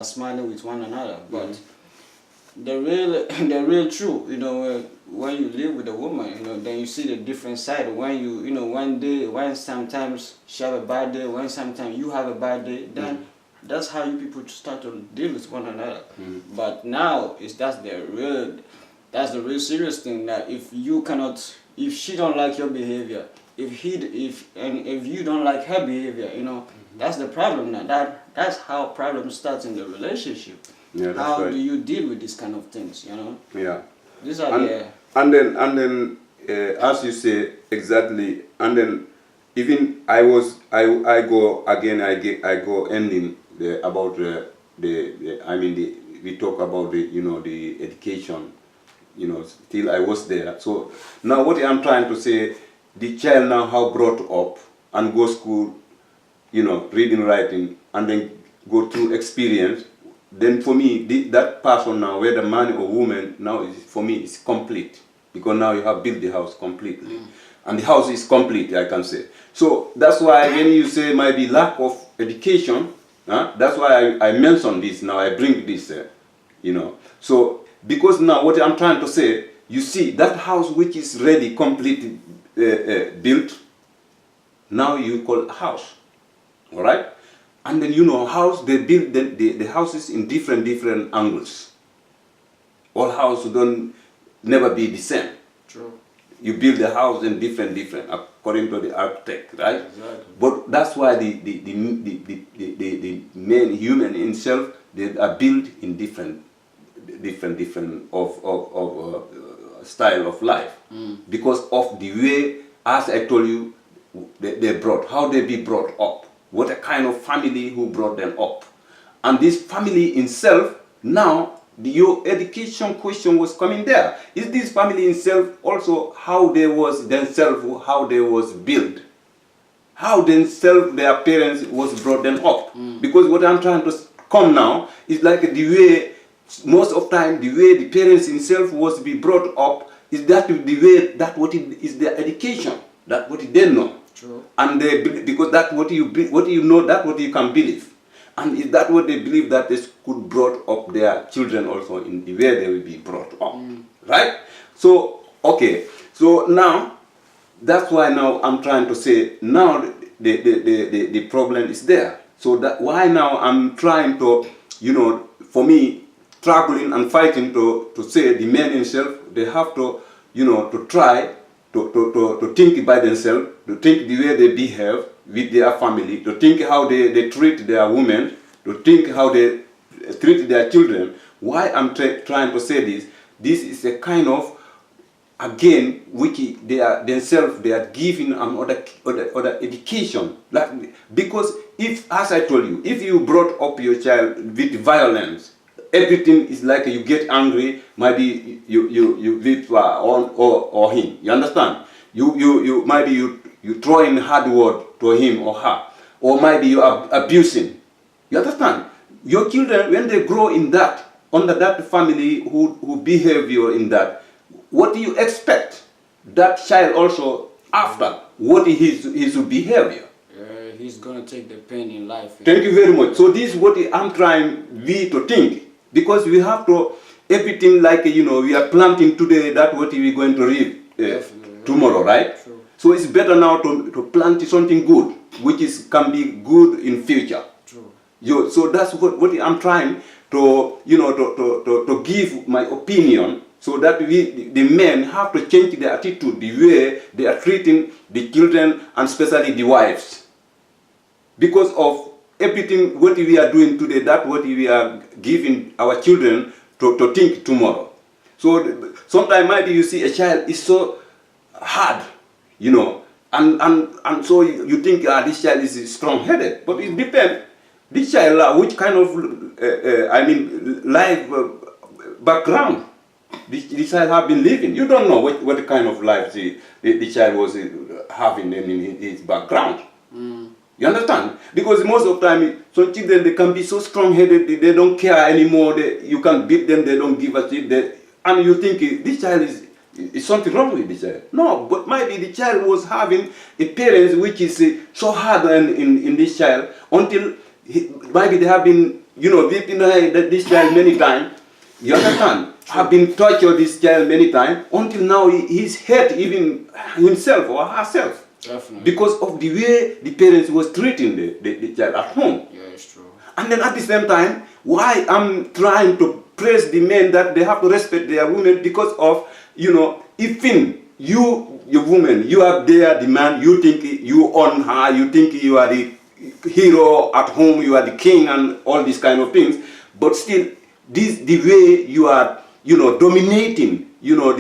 smiling with one another. But the real truth, when you live with a woman, then you see the different side. When when sometimes she have a bad day, when sometimes you have a bad day, then that's how you people start to deal with one another. But now that's the real serious thing, that if she don't like your behavior, if you don't like her behavior, that's the problem now. That's how problem starts in the relationship. Yeah, that's how right. do you deal with these kind of things, Yeah. These are and then as you say exactly, and then even I go again, I go ending about we talk about the education, still I was there. So now what I'm trying to say, the child now how brought up and go school, reading, writing, and then go through experience, then for me, that person now, whether man or woman, now for me is complete. Because now you have built the house completely. And the house is complete, I can say. So that's why when you say might be lack of education, that's why I mention this now, I bring this, So, because now what I'm trying to say, you see, that house which is ready, completely built, now you call house. All right? And then house, they build the houses in different angles. All houses don't never be the same. true. You build the house in different according to the architect, right? Exactly. But that's why the man human himself, they are built in different of style of life, because of the way, as I told you, how they be brought up. What a kind of family who brought them up. And this family itself, now, your education question was coming there. Is this family itself also how they was themselves, how they was built? How themselves, their parents was brought them up? Because what I'm trying to come now is like the way, most of time, the way the parents himself was to be brought up is that the way, that what it is their education, that what they know. True. And because that's what you know, that's what you can believe. And is that what they believe, that they could brought up their children also in the way they will be brought up. Right? So, okay. So now, that's why now I'm trying to say, now the problem is there. So that why now I'm trying to, for me, struggling and fighting to say the men himself, they have to, to try to think by themselves, to think the way they behave with their family, to think how they treat their women, to think how they treat their children. Why I'm trying to say this? This is a kind of, again, which they are themselves, they are giving other education. Because if, as I told you, if you brought up your child with violence, everything is like you get angry, maybe you whip on or him. You understand? You maybe you throw in hard word to him or her, or maybe you are abusing. You understand? Your children, when they grow in that, under that family who behavior in that, what do you expect that child also after? What is his behavior? He's gonna take the pain in life. Thank you very much. So this is what I'm trying to think. Because we have to, everything like, we are planting today, that's what we're going to reap tomorrow, right? True. So it's better now to plant something good, which can be good in future. True. So that's what I'm trying to, to give my opinion, so that the men have to change their attitude, the way they are treating the children, and especially the wives. Because of everything what we are doing today, that's what we are giving our children to think tomorrow. So sometimes maybe you see a child is so hard, and so you think this child is strong-headed. But it depends. This child, which kind of, life background this child have been living. You don't know what kind of life the child was having in his background. You understand? Because most of the time, some children, they can be so strong-headed, they don't care anymore. You can beat them, they don't give a shit. And you think this child is something wrong with this child. No, but maybe the child was having a parent which is so hard in this child, until maybe they have been deny this child many times. You understand? Have been tortured this child many times until now he's hurt even himself or herself. Definitely. Because of the way the parents was treating the child at home. Yeah, it's true. And then at the same time, why I'm trying to praise the men that they have to respect their women because of, even you, your woman, you are there, the man, you think you own her, you think you are the hero at home, you are the king and all these kind of things, but still, the way you are, dominating, your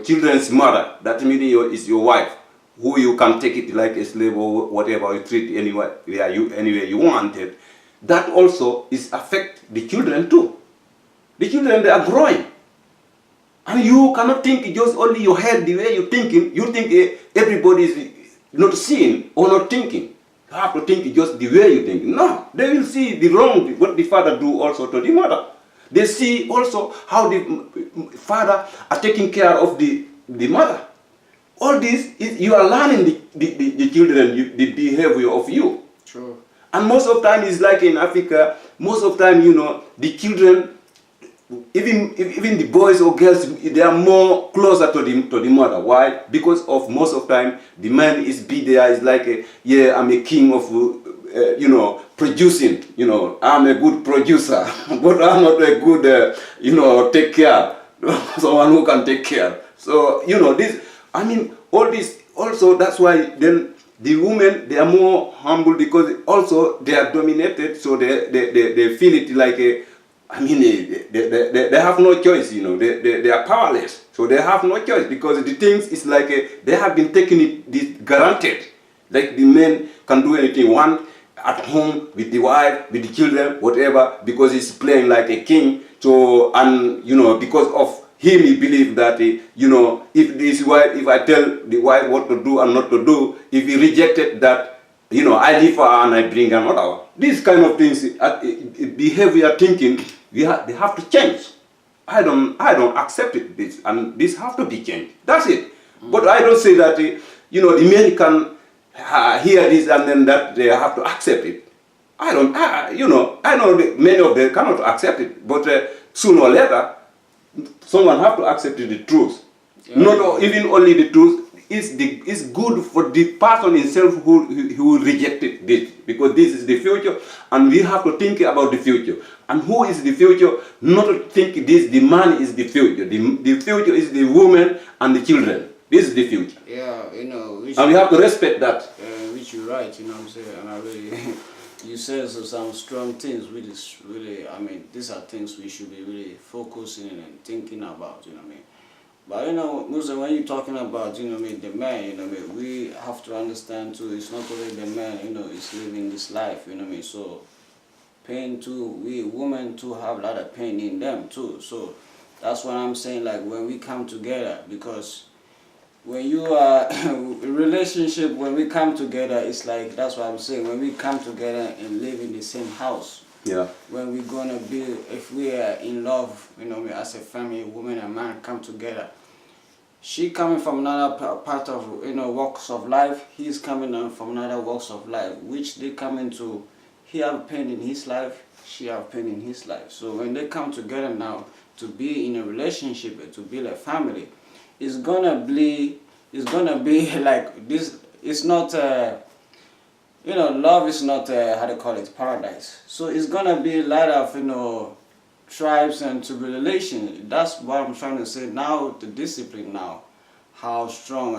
children's mother, that means is your wife, who you can take it like a slave or whatever you treat anywhere you want it. That also is affect the children too. The children, they are growing. And you cannot think just only your head, the way you're thinking. You think everybody is not seeing or not thinking. You have to think just the way you think. No, they will see the wrong, what the father do also to the mother. They see also how the father are taking care of the mother. All this, you are learning the children, the behavior of you. True. And most of the time, it's like in Africa, most of the time, the children, even the boys or girls, they are more closer to the mother. Why? Because of most of the time, the man is be there, is like, I'm a king of, producing. I'm a good producer, but I'm not a good, take care, someone who can take care. So, all this, also, that's why then the women, they are more humble because also they are dominated, so they feel it like they have no choice, they are powerless, so they have no choice because the things is like they have been taking it granted, like the men can do anything want at home with the wife, with the children, whatever, because he's playing like a king. So, and because of him, he believe that if I tell the wife what to do and not to do, if he rejected that, I leave her and I bring another one. These kind of things, behavior thinking, they have to change. I don't accept it, this, and this have to be changed. That's it. But I don't say that the men can hear this and then that they have to accept it. I know many of them cannot accept it, but sooner or later, someone have to accept the truth. Yeah. Not even only the truth. It's good for the person himself who rejected this, because this is the future, and we have to think about the future. And who is the future? Not to think this. The man is the future. The future is the woman and the children. This is the future. Yeah, and we have to respect that. Which you're right. What I'm saying, and I really. You said some strong things, which is really, these are things we should be really focusing and thinking about, But, Musa, when you're talking about, the man, we have to understand too, it's not only the man, is living this life, so pain too, we women too have a lot of pain in them too. So that's what I'm saying, like when we come together, because when you are in relationship, when we come together, it's like, that's what I'm saying, when we come together and live in the same house, yeah, when we're gonna be, if we are in love, as a family, woman and man come together, she coming from another part of, walks of life, he's coming from another walks of life, which they come into, he have pain in his life, she have pain in his life. So when they come together now to be in a relationship, to build a family, it's gonna be like this. It's not love is not how to call it, paradise. So it's gonna be a lot of tribes and tribulation. That's what I'm trying to say. Now the discipline now, how strong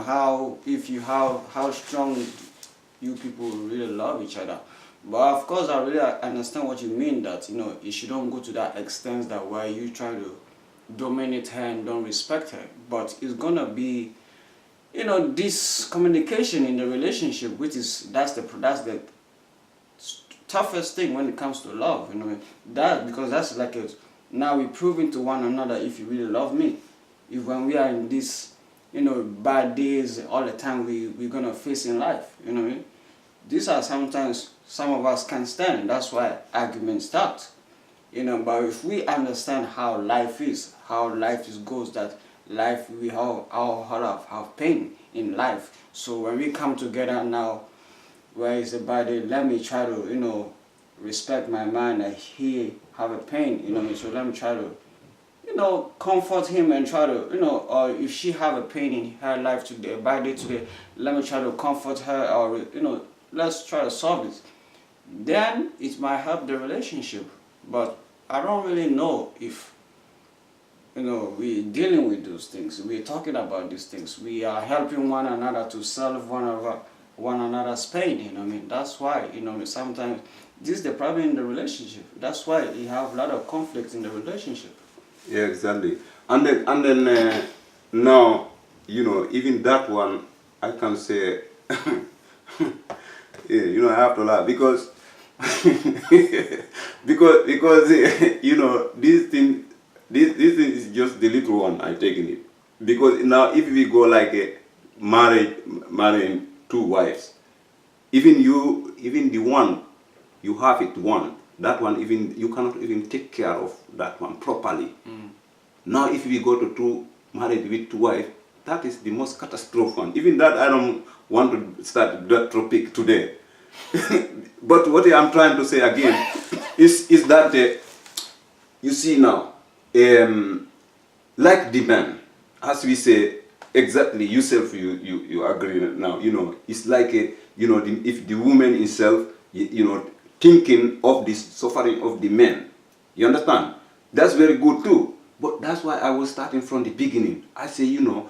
you people really love each other. But of course I really understand what you mean, that you shouldn't go to that extent that where you try to dominate her and don't respect her. But it's gonna be this communication in the relationship, which is that's the toughest thing when it comes to love, that, because that's like now we're proving to one another if you really love me. If when we are in this bad days all the time we're gonna face in life, these are sometimes some of us can't stand. That's why arguments start, but if we understand how life goes, that life, we all have pain in life. So when we come together now, where it's about it, let me try to respect my man that he have a pain, you know what I mean? So let me try to, you know, comfort him and try to, you know, or if she have a pain in her life today, by day today, let me try to comfort her, or, you know, let's try to solve it. Then it might help the relationship. But I don't really know if, you know, we're dealing with those things. We're talking about these things. We are helping one another to solve one another's pain, you know what I mean? That's why, you know, sometimes this is the problem in the relationship. That's why you have a lot of conflicts in the relationship. Yeah, exactly. And then now, you know, even that one, I can say, yeah, you know, I have to laugh because because you know, this thing is just the little one I taking it. Because now if we go like a marrying two wives, even the one you have it one, that one even you cannot even take care of that one properly. Now if we go to two married with two wives, that is the most catastrophic one. Even that I don't want to start that topic today. But what I'm trying to say again is that you see now, like the man, as we say, exactly yourself, you agree now. You know, it's like you know, if the woman itself, you know, thinking of the suffering of the man, you understand? That's very good too. But that's why I was starting from the beginning. I say, you know,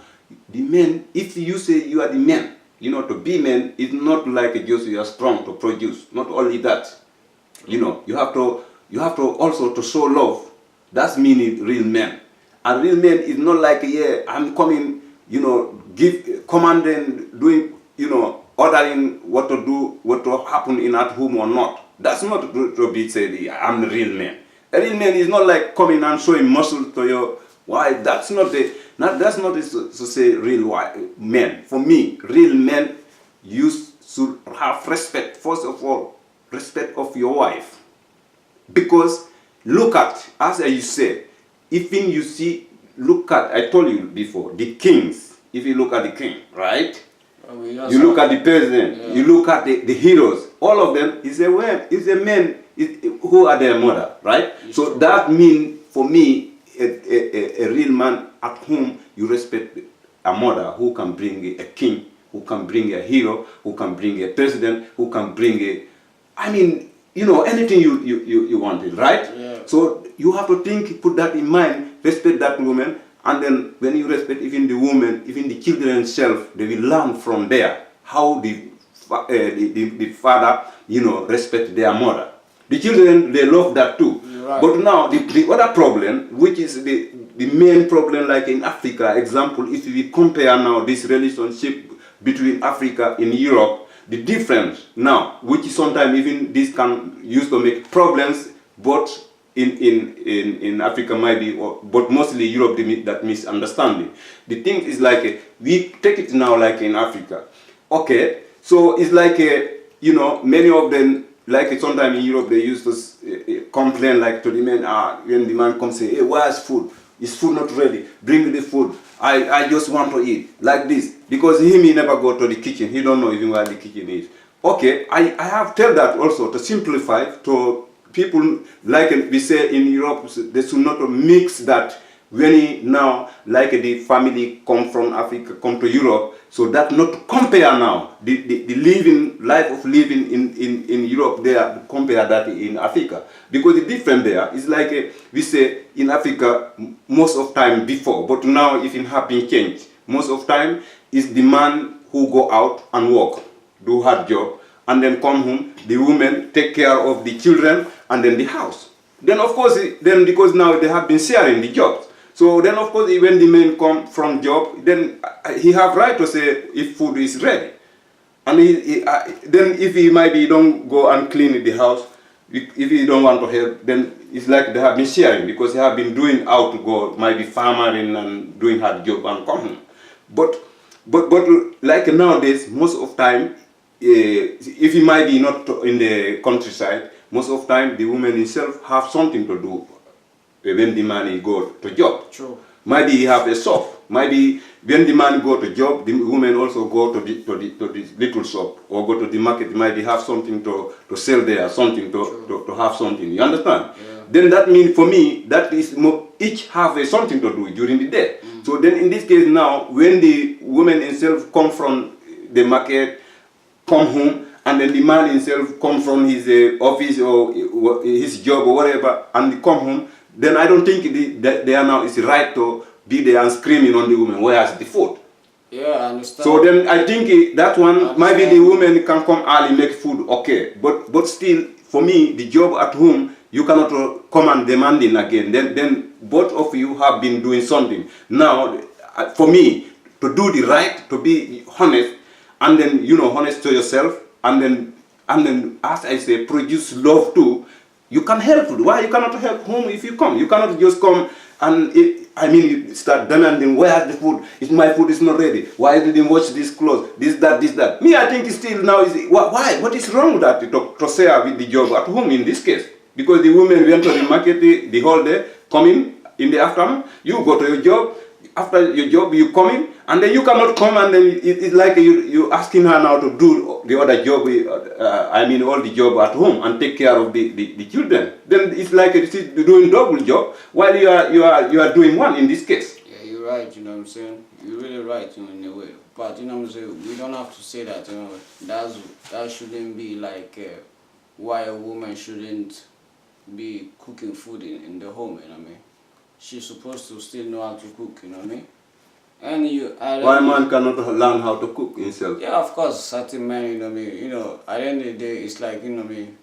the men. If you say you are the man, you know, to be man is not like just you are strong to produce. Not only that, you know, you have to also to show love. That's meaning real man. And real man is not like, yeah, I'm coming, you know, give commanding, doing, you know, ordering what to do, what to happen in at home or not. That's not to be said, I'm the real man. A real man is not like coming and showing muscle to your wife. That's not to say real man. For me, real men, you should have respect. First of all, respect of your wife. Because look at, as you say, even you see, look at, I told you before, the kings. If you look at the king, right? You look at the president, yeah. You look at the heroes. All of them is a man who are their mother, right? It's so true. That means, for me, a real man at whom you respect a mother who can bring a king, who can bring a hero, who can bring a president, who can bring a, I mean, you know, anything you wanted, right? Yeah. So you have to think, put that in mind, respect that woman, and then when you respect even the woman, even the children themselves, they will learn from there how the father, you know, respect their mother. The children, they love that too. Right. But now the other problem, which is the main problem, like in Africa, example, if we compare now this relationship between Africa and Europe, the difference now, which is sometimes even this can use to make problems, but in Africa might be, but mostly Europe, that misunderstanding. The thing is like, we take it now like in Africa. Okay, so it's like, you know, many of them, like sometimes in Europe, they used to complain like to the men, when the man comes say, hey, where's food? Is food not ready? Bring me the food. I just want to eat, like this. Because he never go to the kitchen. He don't know even where the kitchen is. Okay, I have tell that also to simplify to people, like we say in Europe, they should not mix that when now, like the family come from Africa, come to Europe, so that not compare now, the life of living in Europe there, compare that in Africa. Because the difference there is like, we say in Africa, most of time before, but now if it have been changed, most of time is the man who go out and work, do hard job, and then come home, the woman take care of the children, and then the house. Then of course, then because now they have been sharing the jobs. So then of course, when the men come from job, then he have right to say if food is ready. And then if he might be don't go and clean the house, if he don't want to help, then it's like they have been sharing because they have been doing out to go, might be farming and doing hard job and come home. But like nowadays, most of time, if he might be not in the countryside, most of time the woman himself have something to do when the man go to job. True. Maybe he have a shop. Maybe when the man go to job, the women also go to the little shop or go to the market. Maybe have something to sell there, something to have something. You understand? Yeah. Then that means for me that is each have something to do during the day. So then in this case now, when the woman himself come from the market, come home, and then the man himself come from his office or his job or whatever, and come home, then I don't think that they are now is right to be there and screaming on the woman, where's the food? Yeah, I understand. So then I think that one, maybe the woman can come early, make food, okay. But still, for me, the job at home, you cannot come and demanding again. Then both of you have been doing something. Now, for me, to do the right, to be honest, and then, you know, honest to yourself, and then, as I say, produce love too, you can help. Why you cannot help home if you come? You cannot just come and, you start demanding, where's the food? My food is not ready. Why didn't wash this clothes? This, that. Me, I think it's still now, why? What is wrong with that to share with the job at home in this case? Because the women went to the market the whole day, coming in the afternoon, you go to your job, after your job you come in, and then you cannot come, and then it's like you asking her now to do the other job, all the job at home and take care of the children. Then it's like she's doing double job while you are doing one in this case. Yeah, you're right, you know what I'm saying? You're really right, you know, in a way. But, you know what I'm saying, we don't have to say that, you know, that shouldn't be like why a woman shouldn't be cooking food in the home, you know what I mean? She's supposed to still know how to cook, you know what I mean? And why man cannot learn how to cook himself? Yeah, of course, certain men, you know what I mean? You know, at the end of the day, it's like, you know what I mean?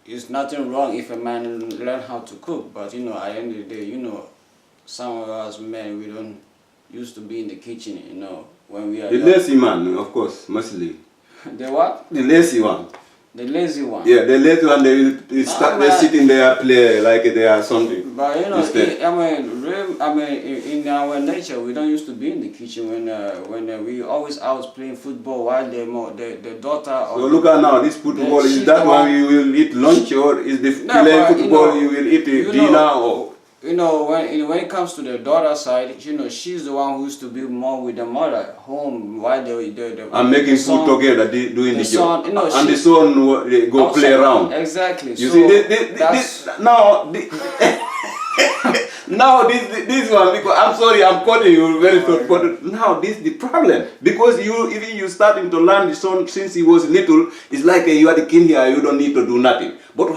It's nothing wrong if a man learn how to cook, but, you know, at the end of the day, you know, some of us men, we don't used to be in the kitchen, you know, when we are The lazy man, of course, mostly. The what? The lazy one. The lazy one. Yeah, the lazy one, they will start they're sitting there, play like they are something. But you know, in our nature, we don't used to be in the kitchen when we always out playing football while the daughter. So look at now, this football, is that one you will eat lunch, or is the playing football you will eat dinner, or? You know, when it comes to the daughter side, you know, she's the one who used to be more with the mother at home while and making food together, doing the job. You know, and the son they go play around. Exactly. You see, this now this one, because I'm sorry, I'm quoting you very short, but now this is the problem, because even you starting to learn the son since he was little. It's like you are the king here, you don't need to do nothing. But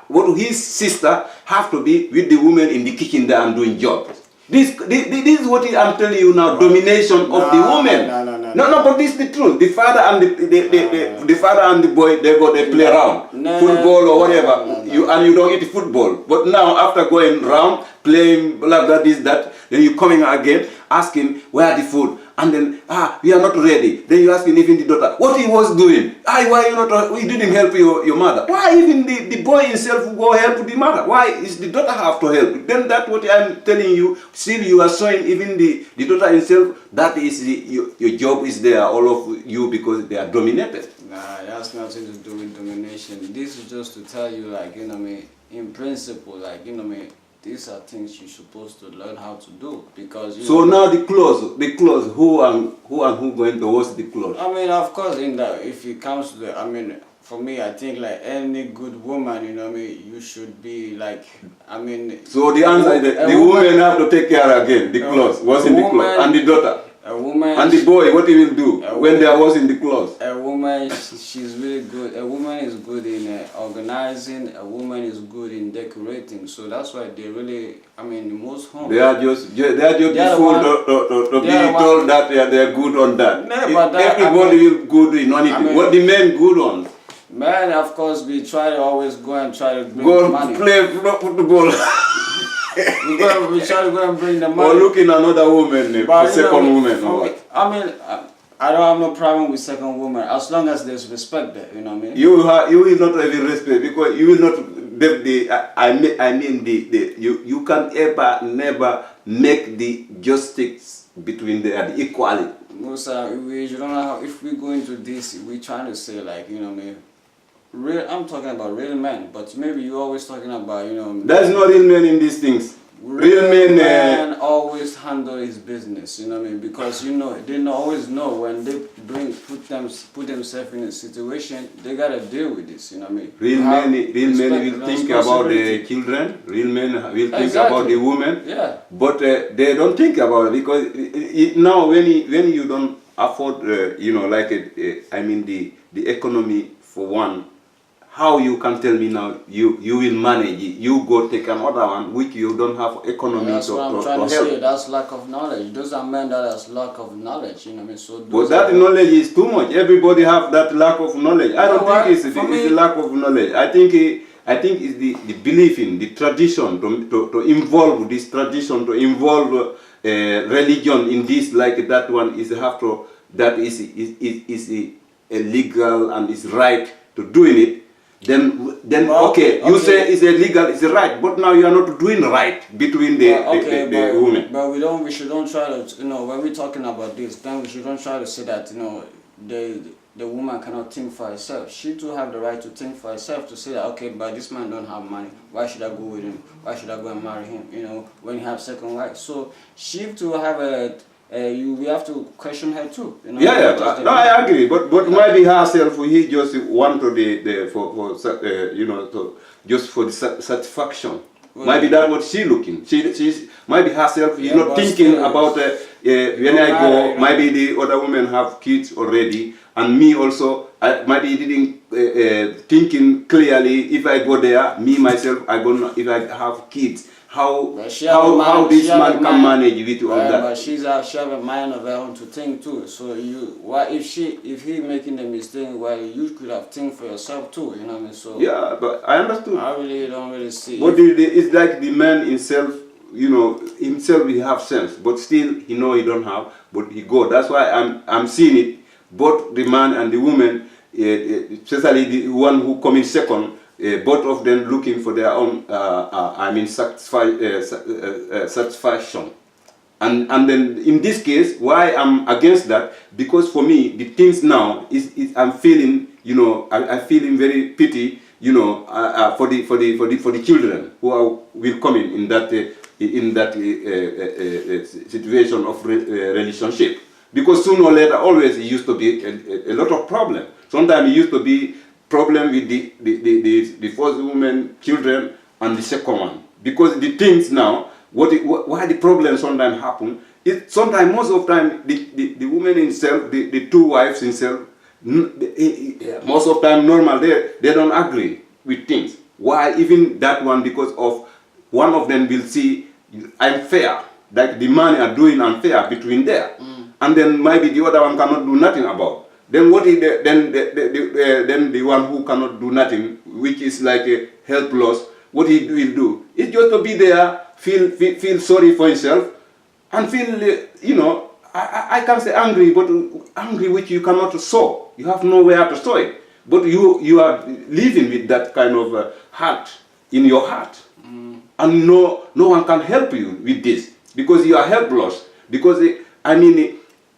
what his sister have to be with the woman in the kitchen there and doing jobs. This is what I'm telling you now, domination of the woman. No, but this is the truth. The father and the father and the boy, they play around. Football or whatever. You don't eat football. But now after going round, playing blah blah this, that, then you coming again, asking where the food. And then, we are not ready. Then you asking even the daughter, what he was doing. Why you not? We didn't help your mother. Why even the boy himself go help the mother? Why is the daughter have to help? Then that's what I'm telling you. Still you are showing even the daughter himself, that is your job is there, all of you, because they are dominated. Nah, that's nothing to do with domination. This is just to tell you, like, you know what I mean, in principle, like, you know what I mean, these are things you're supposed to learn how to do, because you so know, now the clothes, who going to wash the clothes? I mean, of course, if it comes to the, for me, I think like any good woman, you know what I mean, you should be like, So the answer is that the woman have to take care again, the clothes, washing the clothes, and the daughter. A woman. And the boy, what he will do when they are washing the clothes? A woman, she's really good. A woman is good in organizing. A woman is good in decorating. So that's why they really, most homes. They are just the fool to be told that they are good on that. No, everybody will good in anything. What the men good on? Man, of course, we try to always go and try to bring go money. Play football. we try to go and bring the money. Or looking another woman, second woman. I don't have no problem with second woman as long as there's respect there. You know what I mean? You will not have respect, because you will not you can ever never make the justice between the equality. Musa, you don't know how, if we go into this, we're trying to say, like, you know what I mean, I'm talking about real men, but maybe you're always talking about, you know. There's no real men in these things. real men always handle his business, you know what I mean? Because you know they always know when they put themselves in a situation, they gotta deal with this, you know what I mean? Real men will think about the children. Real men will think about the women. Yeah. But they don't think about it because now when you don't afford, you know, like I mean the economy for one. How you can tell me now you will manage it? You go take another one which you don't have economy that's to what I'm help. trying to say. That's lack of knowledge. Those are men that has lack of knowledge. You know what I mean? So. But that knowledge is too much. Everybody have that lack of knowledge. I don't think it's the lack of knowledge. I think it's the belief in the tradition to involve this tradition, to involve religion in this, like that one is have to, that is illegal and is right to doing it. Then okay, you say it's illegal, it's right, but now you are not doing right between the women. But we shouldn't try to, you know, when we're talking about this, then we shouldn't try to say that, you know, the woman cannot think for herself. She too have the right to think for herself, to say that, okay, but this man don't have money, why should I go with him? Why should I go and marry him? You know, when you have second wife. So she too have we have to question her too. You know, no, I agree. But maybe herself, he just want to you know, just for the satisfaction. Maybe that's what she looking. She's maybe herself is not thinking about when I go. Maybe the other women have kids already, and me also. Maybe didn't thinking clearly. If I go there, me myself, if I have kids. How this man can manage with all that? But she have a mind of her own to think too. So if he making a mistake, well, you could have think for yourself too. You know what I mean? So yeah, but I understood. I really don't really see. But it's like the man himself. You know, himself he have sense, but still he know he don't have. But he go. That's why I'm seeing it. Both the man and the woman, especially the one who come in second. Both of them looking for their own, satisfaction. And then in this case, why I'm against that? Because for me, the things now I'm feeling, you know, I'm feeling very pity, you know, for the children who will come in that situation of relationship. Because sooner or later, always it used to be a lot of problem. Sometimes it used to be problem with the first woman, children, and the second one. Because the things now, why the problem sometimes happen, sometimes, most of the time, the woman himself, the two wives himself, most of the time normal, they don't agree with things. Why? Even that one, because of one of them will see unfair, like the man are doing unfair between there. And then maybe the other one cannot do nothing about. Then what is then the one who cannot do nothing, which is like a helpless, what he will do? It's just to be there, feel sorry for himself, and feel, you know, I can't say angry, but angry which you cannot sow. You have nowhere to sow it. But you are living with that kind of heart in your heart. And no one can help you with this, because you are helpless. Because,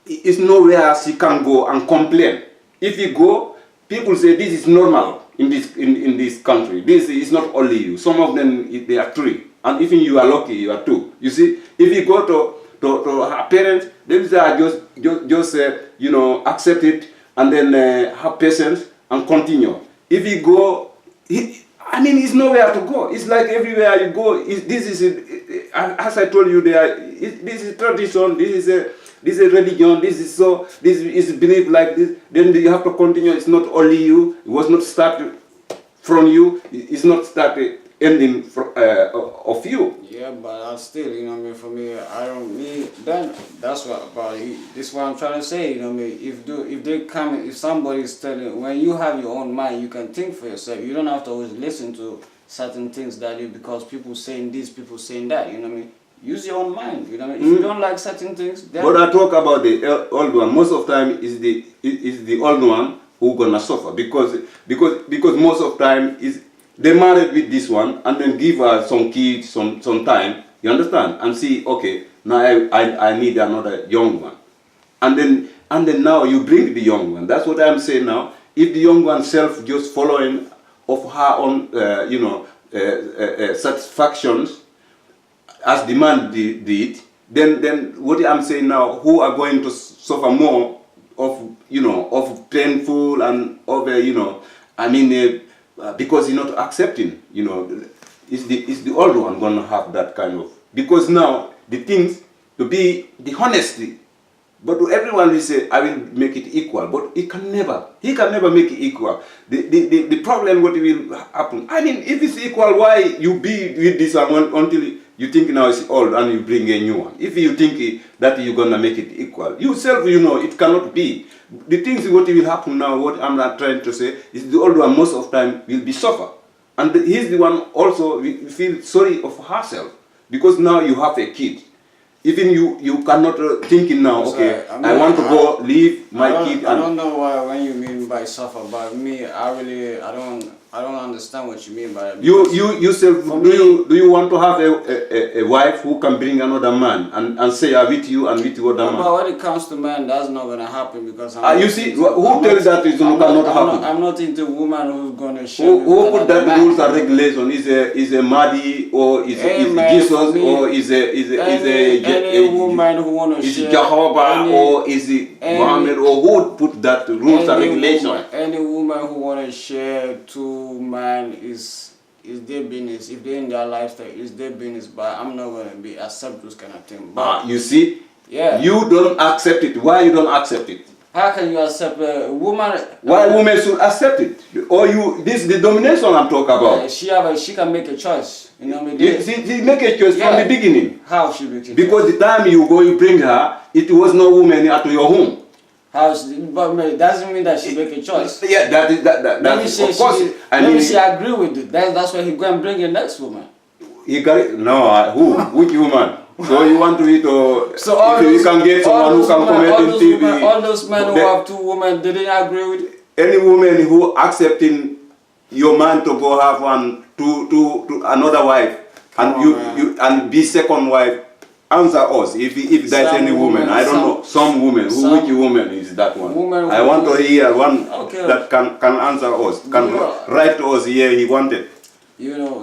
it's nowhere she can go and complain. If you go, people say this is normal in this country. This is not only you. Some of them, they are three, and even you are lucky, you are two. You see, if you go to her parents, they say just you know, accept it and then have patience and continue. If you go, it's nowhere to go. It's like everywhere you go. As I told you, this is tradition. This is a religion. This is belief like this. Then you have to continue. It's not only you. It was not started from you. It's not started ending of you. Yeah, but still, you know what I mean, for me, then that's what about it. This is what I'm trying to say, you know what I mean. If somebody is telling, when you have your own mind, you can think for yourself. You don't have to always listen to certain things because people saying this, people saying that, you know what I mean. Use your own mind, you know what I mean. If you don't like certain things, then... But I talk about the old one. Most of the time is the old one who gonna suffer, because most of the time is they married with this one and then give her some kids, some time, you understand, and see, okay, now I need another young one, and then now you bring the young one. That's what I'm saying now. If the young one self just following of her own satisfactions, as the man did, then what I'm saying now, who are going to suffer more of, of painful and of, because you're not accepting, it's the old one going to have that kind of, because now the things to be the honesty, but to everyone will say, I will make it equal, but he can never make it equal. The problem what will happen, if it's equal, why you be with this one until you think now it's old and you bring a new one? If you think that you're going to make it equal, yourself, it cannot be. The things what will happen now, what I'm not trying to say, is the old one most of the time will be suffer. And he's the one also will feel sorry of herself, because now you have a kid. Even you cannot thinking now, okay, I want to go leave my kid. I don't know what you mean by suffer, but me, I don't understand what you mean by that. You yourself, do you want to have a wife who can bring another man and say with you and with other man? But when it comes to men, that's not gonna happen, because you see, who tells that it cannot happen? I'm not into a woman who's gonna share. Who put that rules and regulation? Is a Mahdi, or is Jesus, or is any woman who wanna is share? Jehovah, or is it Muhammad, or who put that rules and regulation? Any woman who wanna share two men is their business. If they're in their lifestyle, it's their business. But I'm not gonna accept those kind of things. But you see, yeah, you don't accept it. Why you don't accept it? How can you accept a woman? Why women should accept it? Or this is the domination I'm talking about. She can make a choice. You know what I mean? She make a choice from the beginning. How she make a choice? Because the time you bring her, it was no woman at your home. But it doesn't mean that she make a choice. Yeah, that is of course. Maybe she agree with it. That's why he go and bring the next woman. He got it. No, who? Which woman? So you want to eat, or so if you can get someone who can comment in TV? All those men who have two women, they didn't agree with it? Any woman who accepting your man to go have one to another wife, and you and be second wife, answer us. If there's any woman, I don't know, some woman, which woman is that one? I want to hear one that can answer us, can write to us here he wanted.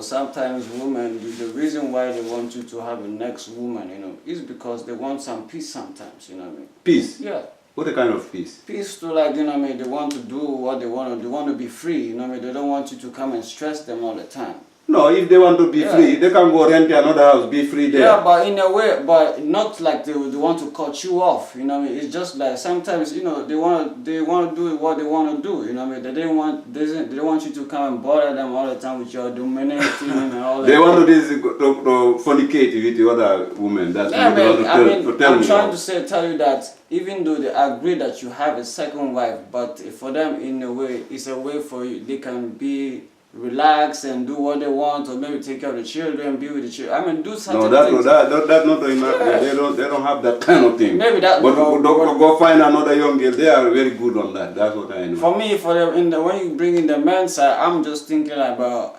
Sometimes women, the reason why they want you to have a next woman, is because they want some peace sometimes, you know what I mean? Peace? Yeah. What kind of peace? Peace to, like, they want to do what they want to do. They want to be free, They don't want you to come and stress them all the time. No, if they want to be free, they can go rent another house, be free there. Yeah, but in a way, but not like they want to cut you off, It's just like sometimes, they want to do what they want to do, They don't want you to come and bother them all the time with your dominating and all that. They want to fornicate with the other women. That's what I'm trying to tell you that even though they agree that you have a second wife, but for them, in a way, it's a way for you. They can be relax and do what they want, or maybe take care of the children, be with the children. Do something. No, that's not enough. Yeah. They don't have that kind of thing. Maybe that. But go find another young girl. They are very good on that. That's what I know. For me, when you bring in the men's side, I'm just thinking about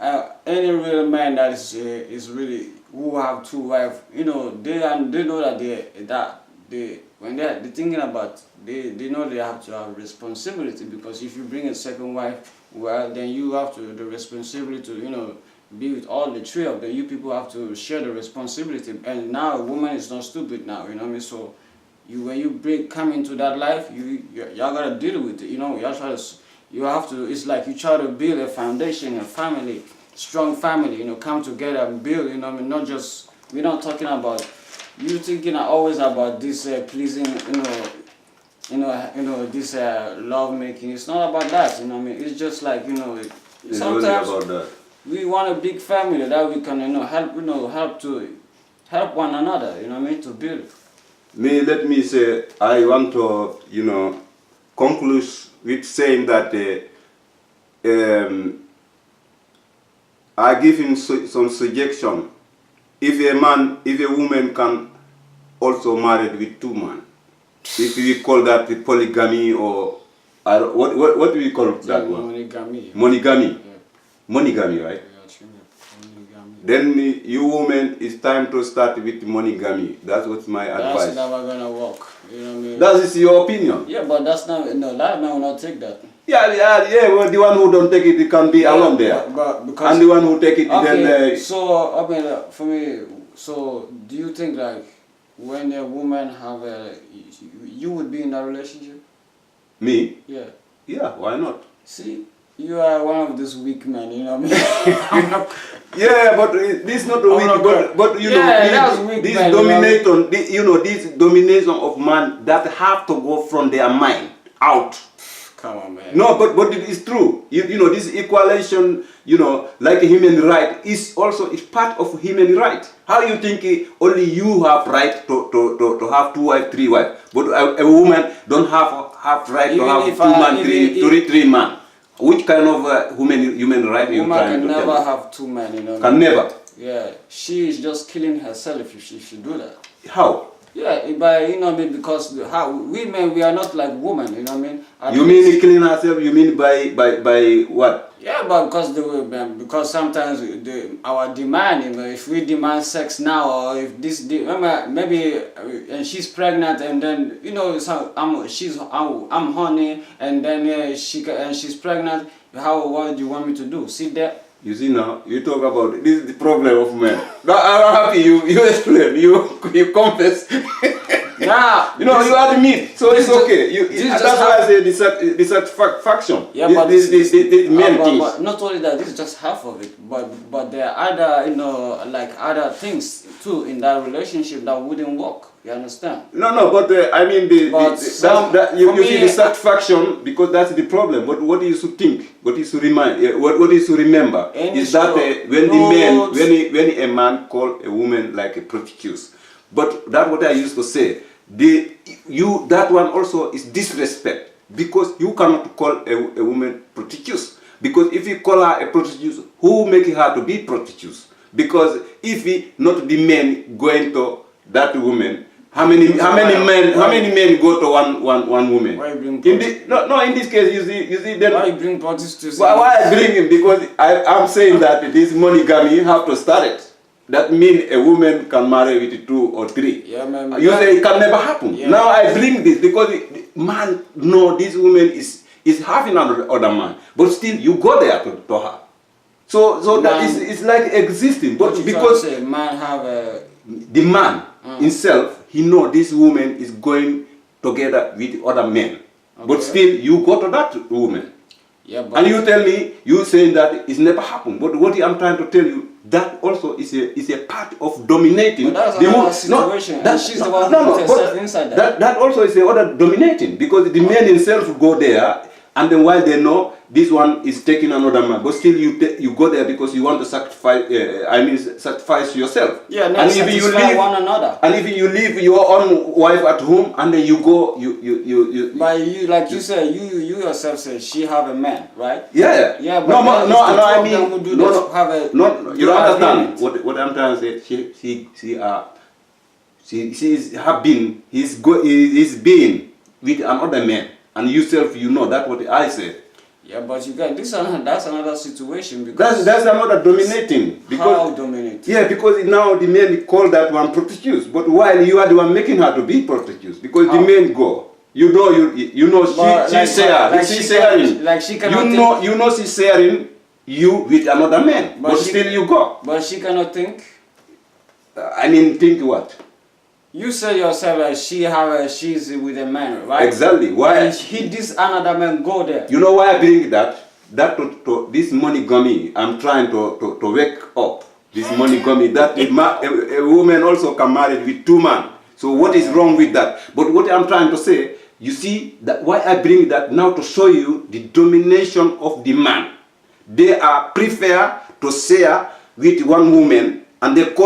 any real man that is really who have two wives. They know that when they're thinking about, they know they have to have responsibility, because if you bring a second wife, well, then you have the responsibility to, be with all the three of them. You people have to share the responsibility. And now a woman is not stupid now, So when you come into that life, y'all gotta deal with it, you have to, it's like you try to build a foundation, a family, strong family, come together and build, not just, we're not talking about, you thinking always about this pleasing, this love making. It's not about that, It's just like, it's sometimes really about that. We want a big family that we can, help one another, to build. Let me say, I want to, conclude with saying that I give him some suggestion. If a woman can also marry with two men. If we call that the polygamy, or what do we call that one? Monogamy. Monogamy. Yeah. Monogamy, right? Yeah, monogamy. Then you women, it's time to start with monogamy. That's what's my advice. That's never gonna work. That is your opinion. Yeah, but that's not. No, a lot of men will not take that. Yeah. Well, the one who don't take it, it can be alone there. But because, and the one who take it, okay, then. So for me, So do you think like when a woman have a, you would be in a relationship? Me? Yeah. Yeah, why not? See, you are one of those weak men, you know what I mean? I'm not, Yeah, but this is not a weak, but you that's know, weak this man, domination, this domination of man that have to go from their mind out. Come on, man. No, but it is true. You know, this equalization, you know, like a human right, is also is part of human right. How you think only you have right to have 2 wives, 3 wives, but a woman don't have right Even to have if 2 man, 3 man? Which kind of human right are you trying to tell? A woman can never have 2 men, you know. Can never. Yeah, she is just killing herself if she do that. How? Yeah, by, you know what I mean, because how women, we are not like women, you know what I mean. You mean killing herself? You mean by what? Yeah, but because sometimes our demand, you know, if we demand sex now, or if this remember maybe and she's pregnant, and then you know I'm horny, and then she's pregnant. What do you want me to do? Sit there. You see now, you talk about it. This is the problem of men. Now, I'm happy you explain, you confess. Yeah, you know, you admit, so it's okay. That's why I say dissatisfaction. Yeah, this men things. But not only that, this is just half of it. But there are other, you know, like other things too in that relationship that wouldn't work. You understand? No, but I mean you see the satisfaction, because that's the problem. But what you should think, what you should remind, what you should remember is that when a man call a woman like a prostitute, but that's what I used to say. That one also is disrespect, because you cannot call a woman prostitute, because if you call her a prostitute, who make her to be prostitute? Because if not the men going to that woman, how many men go to one woman? Why you bring in this case you see then why you bring prostitutes? Why I bring him? Because I'm saying that this monogamy have to start it. That means a woman can marry with 2 or 3. Yeah, man. You say it can never happen. Yeah. Now I bring this because man no, this woman is having another man, but still you go there to her. So that is like existing, but because man have a the man himself, he know this woman is going together with other men, but still you go to that woman. Yeah, but and you tell me, you saying that it's never happened. But what I'm trying to tell you, that also is a part of dominating. But that's another situation. She's the one who puts herself inside that. That also is the other dominating, because the men himself go there, and then while they know this one is taking another man, but still you go there because you want to sacrifice. Sacrifice yourself. Yeah, and if you leave one another, and if you leave your own wife at home, and then you go, you. But you, like you said, you yourself said she have a man, right? Yeah. Yeah, but I mean, you don't understand what I'm trying to say. He's been with another man, and yourself, you know that what I said. Yeah, but you got that's another situation, because that's another dominating. Because, how dominating? Yeah, because now the men call that one prostitute, but while you are the one making her to be prostitute, because the men go. You know she's sharing. Like she cannot she's sharing you with another man, but still you go. But she cannot think. I mean, think what? You say yourself that she's with a man, right? Exactly. Why? And this another man go there. You know why I bring that to this monogamy? I'm trying to wake up this monogamy that a woman also can marry with 2 men. So what is wrong with that? But what I'm trying to say, you see that why I bring that now to show you the domination of the man. They are prefer to share with one woman, and they call